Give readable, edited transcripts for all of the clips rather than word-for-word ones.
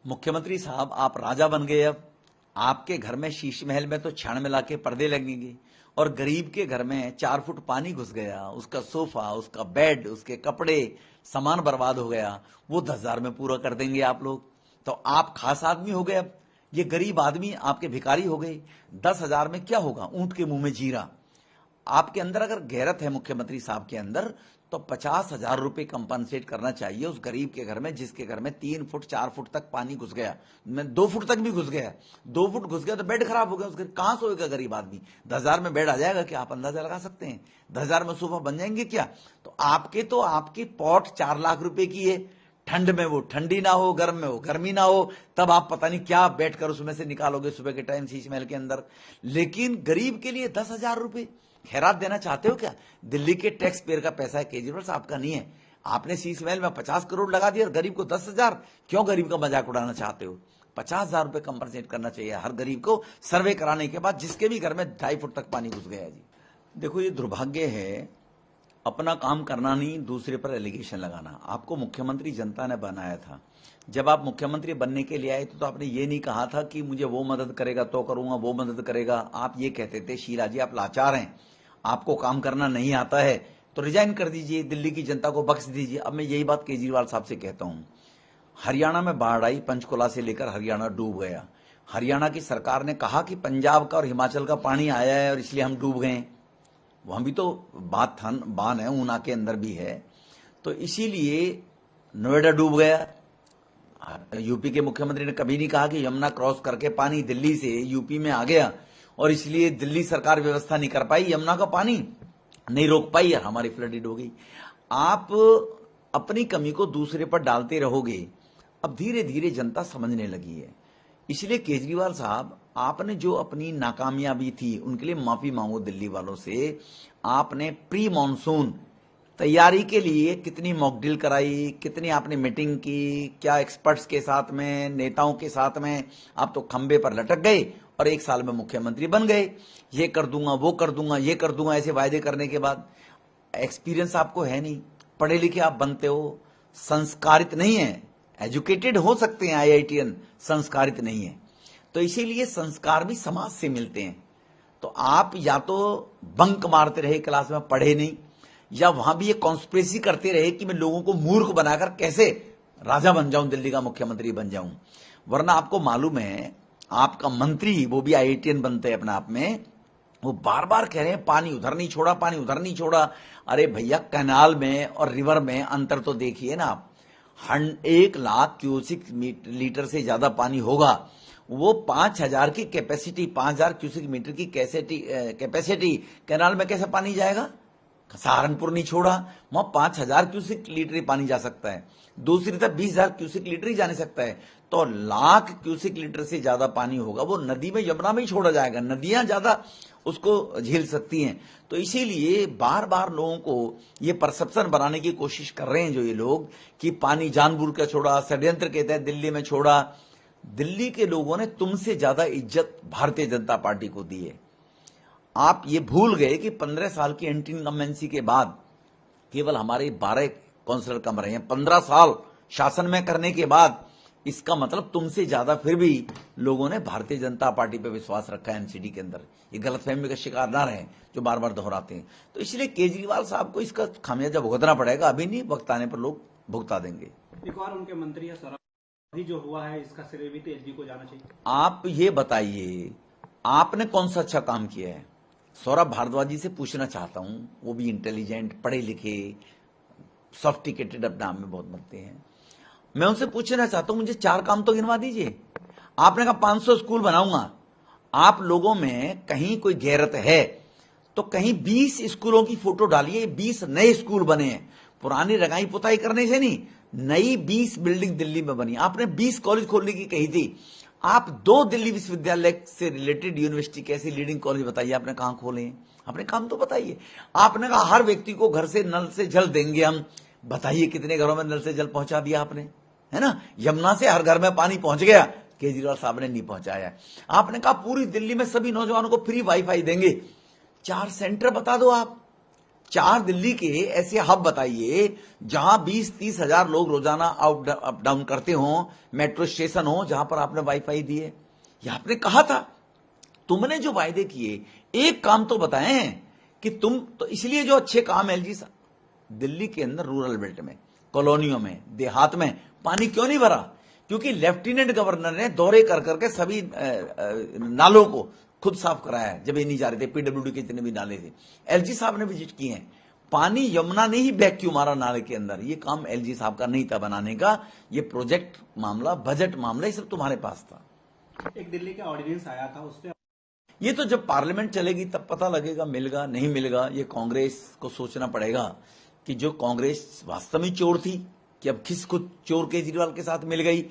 मुख्यमंत्री साहब, आप राजा बन गए। अब आपके घर में शीश महल में तो छाण मिला के पर्दे लगेंगे और गरीब के घर में 4 फुट पानी घुस गया, उसका सोफा, उसका बेड, उसके कपड़े, सामान बर्बाद हो गया, वो 10,000 में पूरा कर देंगे आप लोग। तो आप खास आदमी हो गए। अब ये गरीब आदमी आपके भिखारी हो गए। 10,000 में क्या होगा? ऊंट के मुंह में जीरा। आपके अंदर अगर गैरत है मुख्यमंत्री साहब के अंदर, तो 50,000 रुपए कंपनसेट करना चाहिए उस गरीब के घर में जिसके घर में 3 फुट 4 फुट तक पानी घुस गया, 2 फुट तक भी घुस गया। 2 फुट घुस गया तो बेड खराब हो गया, उस घर कहां सोएगा गरीब आदमी? 10,000 में बेड आ जाएगा क्या? आप अंदाजा लगा सकते हैं? 10,000 में सोफा बन जाएंगे क्या? तो आपकी पॉट 4 लाख रुपए की है। ठंड में वो ठंडी ना हो, गर्म में वो गर्मी ना हो, तब आप पता नहीं क्या बैठकर उसमें से निकालोगे सुबह के टाइम शीश महल के अंदर। लेकिन गरीब के लिए 10,000 रुपए खैरात देना चाहते हो क्या? दिल्ली के टैक्स पेयर का पैसा है, केजरीवाल साहब का नहीं है। आपने शीश महल में 50 करोड़ लगा दिया और गरीब को 10,000। क्यों गरीब का मजाक उड़ाना चाहते हो? 50,000 रुपए कंपनसेट करना चाहिए हर गरीब को, सर्वे कराने के बाद, जिसके भी घर में 2.5 फुट तक पानी घुस गया जी। देखो, ये दुर्भाग्य है, अपना काम करना नहीं, दूसरे पर एलिगेशन लगाना। आपको मुख्यमंत्री जनता ने बनाया था। जब आप मुख्यमंत्री बनने के लिए आए तो आपने ये नहीं कहा था कि मुझे वो मदद करेगा तो करूंगा, वो मदद करेगा। आप ये कहते थे, शीला जी आप लाचार हैं, आपको काम करना नहीं आता है तो रिजाइन कर दीजिए, दिल्ली की जनता को बख्श दीजिए। अब मैं यही बात केजरीवाल साहब से कहता हूं। हरियाणा में बाढ़ आई, पंचकुला से लेकर हरियाणा डूब गया। हरियाणा की सरकार ने कहा कि पंजाब का और हिमाचल का पानी आया है और इसलिए हम डूब गए। वहां भी तो बान है, ऊना के अंदर भी है। तो इसीलिए नोएडा डूब गया। यूपी के मुख्यमंत्री ने कभी नहीं कहा कि यमुना क्रॉस करके पानी दिल्ली से यूपी में आ गया और इसलिए दिल्ली सरकार व्यवस्था नहीं कर पाई, यमुना का पानी नहीं रोक पाई और हमारी फ्लडेड हो गई। आप अपनी कमी को दूसरे पर डालते रहोगे। अब धीरे धीरे जनता समझने लगी है। इसलिए केजरीवाल साहब, आपने जो अपनी नाकामयाबी थी उनके लिए माफी मांगो दिल्ली वालों से। आपने प्री मॉनसून तैयारी के लिए कितनी मॉक ड्रिल कराई, कितनी आपने मीटिंग की, क्या एक्सपर्ट्स के साथ में, नेताओं के साथ में। आप तो खंबे पर लटक गए और 1 साल में मुख्यमंत्री बन गए। ये कर दूंगा, वो कर दूंगा, ये कर दूंगा, ऐसे वायदे करने के बाद एक्सपीरियंस आपको है नहीं। पढ़े लिखे आप बनते हो, संस्कारित नहीं है। एजुकेटेड हो सकते हैं आईआईटीएन, संस्कारित नहीं है। तो इसीलिए संस्कार भी समाज से मिलते हैं। तो आप या तो बंक मारते रहे, क्लास में पढ़े नहीं, या वहां भी ये कॉन्स्पिरेसी करते रहे कि मैं लोगों को मूर्ख बनाकर कैसे राजा बन जाऊं, दिल्ली का मुख्यमंत्री बन जाऊं। वरना आपको मालूम है, आपका मंत्री, वो भी आईआईटीएन बनते हैं अपने आप में, वो बार बार कह रहे हैं पानी उधर नहीं छोड़ा, पानी उधर नहीं छोड़ा। अरे भैया, कैनाल में और रिवर में अंतर तो देखिए ना आप। 1 लाख क्यूसिक लीटर से ज्यादा पानी होगा। वो 5,000 की कैपेसिटी, 5,000 क्यूसिक मीटर की कैपेसिटी कैनाल में कैसे पानी जाएगा? सहारनपुर नहीं छोड़ा, वहां 5,000 क्यूसिक लीटर ही पानी जा सकता है। दूसरी तरफ 20,000 क्यूसिक लीटर ही जाने सकता है। तो लाख क्यूसिक लीटर से ज्यादा पानी होगा, वो नदी में, यमुना में ही छोड़ा जाएगा। नदियां ज्यादा उसको झेल सकती हैं। तो इसीलिए बार बार लोगों को ये परसेप्शन बनाने की कोशिश कर रहे हैं जो ये लोग, कि पानी जानबूझ कर छोड़ा, षड्यंत्र के तहत दिल्ली में छोड़ा। दिल्ली के लोगों ने तुमसे ज्यादा इज्जत भारतीय जनता पार्टी को दी है। आप ये भूल गए कि 15 साल की एंटी इनकम्बेंसी के बाद केवल हमारे 12 काउंसलर कम रहे हैं। 15 साल शासन में करने के बाद इसका मतलब तुमसे ज्यादा फिर भी लोगों ने भारतीय जनता पार्टी पे विश्वास रखा है एनसीडी के अंदर। ये गलतफहमी का शिकार ना रहे जो बार बार दोहराते हैं। तो इसलिए केजरीवाल साहब को इसका खामियाजा भुगतना पड़ेगा। अभी नहीं, वक्त आने पर लोग भुगता देंगे। एक और उनके मंत्री है सौरभ, अभी जो हुआ है इसका श्रेय भी एसडी को जाना चाहिए। आप ये बताइए, आपने कौन सा अच्छा काम किया है? सौरभ भारद्वाज जी से पूछना चाहता हूं, वो भी इंटेलिजेंट, पढ़े लिखे, सॉफ्टिकेटेड अपने आप में बहुत बनते हैं। मैं उनसे पूछना चाहता हूं, मुझे 4 काम तो गिनवा दीजिए। आपने कहा 500 स्कूल बनाऊंगा। आप लोगों में कहीं कोई गैरत है तो कहीं 20 स्कूलों की फोटो डालिए, 20 नए स्कूल बने हैं। पुरानी रंगाई पुताई करने से नहीं, नई 20 बिल्डिंग दिल्ली में बनी। आपने 20 कॉलेज खोलने की कही थी। आप 2 दिल्ली विश्वविद्यालय से रिलेटेड यूनिवर्सिटी के ऐसी लीडिंग कॉलेज बताइए, आपने कहां खोले हैं? अपने काम तो बताइए। आपने कहा हर व्यक्ति को घर से नल से जल देंगे हम। बताइए कितने घरों में नल से जल पहुंचा दिया आपने, है ना? यमुना से हर घर में पानी पहुंच गया, केजरीवाल साहब ने नहीं पहुंचाया। आपने कहा पूरी दिल्ली में सभी नौजवानों को फ्री वाईफाई देंगे। 4 सेंटर बता दो आप। 4 दिल्ली के ऐसे हब बताइए जहां 20-30 हजार लोग रोजाना अप डाउन करते हो, मेट्रो स्टेशन हो जहां पर आपने वाईफाई दिए। ये आपने कहा था, तुमने जो वायदे किए एक काम तो बताएं कि तुम तो, इसलिए जो अच्छे काम एलजी दिल्ली के अंदर रूरल बेल्ट में, कॉलोनियों में, देहात में पानी क्यों नहीं भरा? क्योंकि लेफ्टिनेंट गवर्नर ने दौरे कर करके सभी नालों को खुद साफ कराया है जब ये नहीं जा रहे थे, पीडब्ल्यूडी के जितने भी नाले थे एलजी साहब ने विजिट किए हैं। पानी यमुना ने ही बैग क्यों मारा नाले के अंदर? ये काम एलजी साहब का नहीं था बनाने का। ये प्रोजेक्ट मामला, बजट मामला, ये सब तुम्हारे पास था। एक दिल्ली का ऑर्डिनेंस आया था, उससे ये तो जब पार्लियामेंट चलेगी तब पता लगेगा, मिलेगा नहीं मिलेगा। ये कांग्रेस को सोचना पड़ेगा कि जो कांग्रेस वास्तव में चोर थी कि अब किसको चोर केजरीवाल के साथ मिल गई,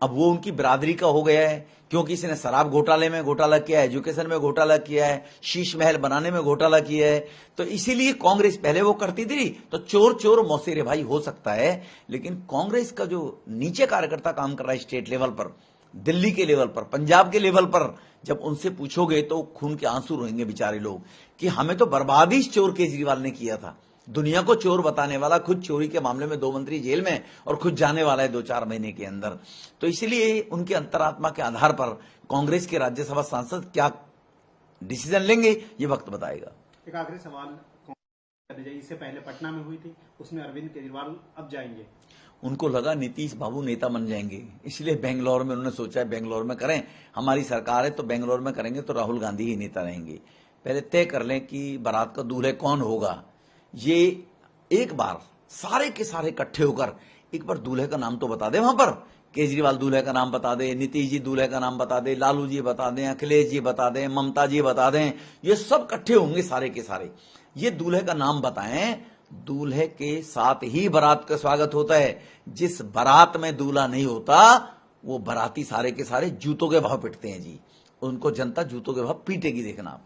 अब वो उनकी बिरादरी का हो गया है क्योंकि इसने शराब घोटाले में घोटाला किया है, एजुकेशन में घोटाला किया है, शीश महल बनाने में घोटाला किया है। तो इसीलिए कांग्रेस पहले वो करती थी तो चोर चोर मौसेरे भाई हो सकता है, लेकिन कांग्रेस का जो नीचे कार्यकर्ता काम कर रहा है स्टेट लेवल पर, दिल्ली के लेवल पर, पंजाब के लेवल पर, जब उनसे पूछोगे तो खून के आंसू रोएंगे बेचारे लोग कि हमें तो बर्बादी चोर केजरीवाल ने किया था। दुनिया को चोर बताने वाला, खुद चोरी के मामले में 2 मंत्री जेल में और खुद जाने वाला है 2-4 महीने के अंदर। तो इसलिए उनके अंतरात्मा के आधार पर कांग्रेस के राज्यसभा सांसद क्या डिसीजन लेंगे ये वक्त बताएगा। एक आखिरी सवाल करने जाइए, इससे पहले पटना में हुई थी, उसमें अरविंद केजरीवाल अब जाएंगे। उनको लगा नीतीश बाबू नेता बन जाएंगे, इसलिए बेंगलोर में उन्होंने सोचा है बेंगलोर में करें, हमारी सरकार है तो बेंगलोर में करेंगे तो राहुल गांधी ही नेता रहेंगे। पहले तय कर लें कि बारात का दूल्हे कौन होगा। ये एक बार सारे के सारे इकट्ठे होकर एक बार दूल्हे का नाम तो बता दे, वहां पर केजरीवाल दूल्हे का नाम बता दे, नीतीश जी दूल्हे का नाम बता दे, लालू जी बता दें, अखिलेश जी बता दें, ममता जी बता दें, ये सब इकट्ठे होंगे सारे के सारे, ये दूल्हे का नाम बताएं। दूल्हे के साथ ही बारात का स्वागत होता है। जिस बारात में दूल्हा नहीं होता वो बाराती सारे के सारे जूतों के भाव पिटते हैं जी, उनको जनता जूतों के भाव पीटेगी, देखना आप।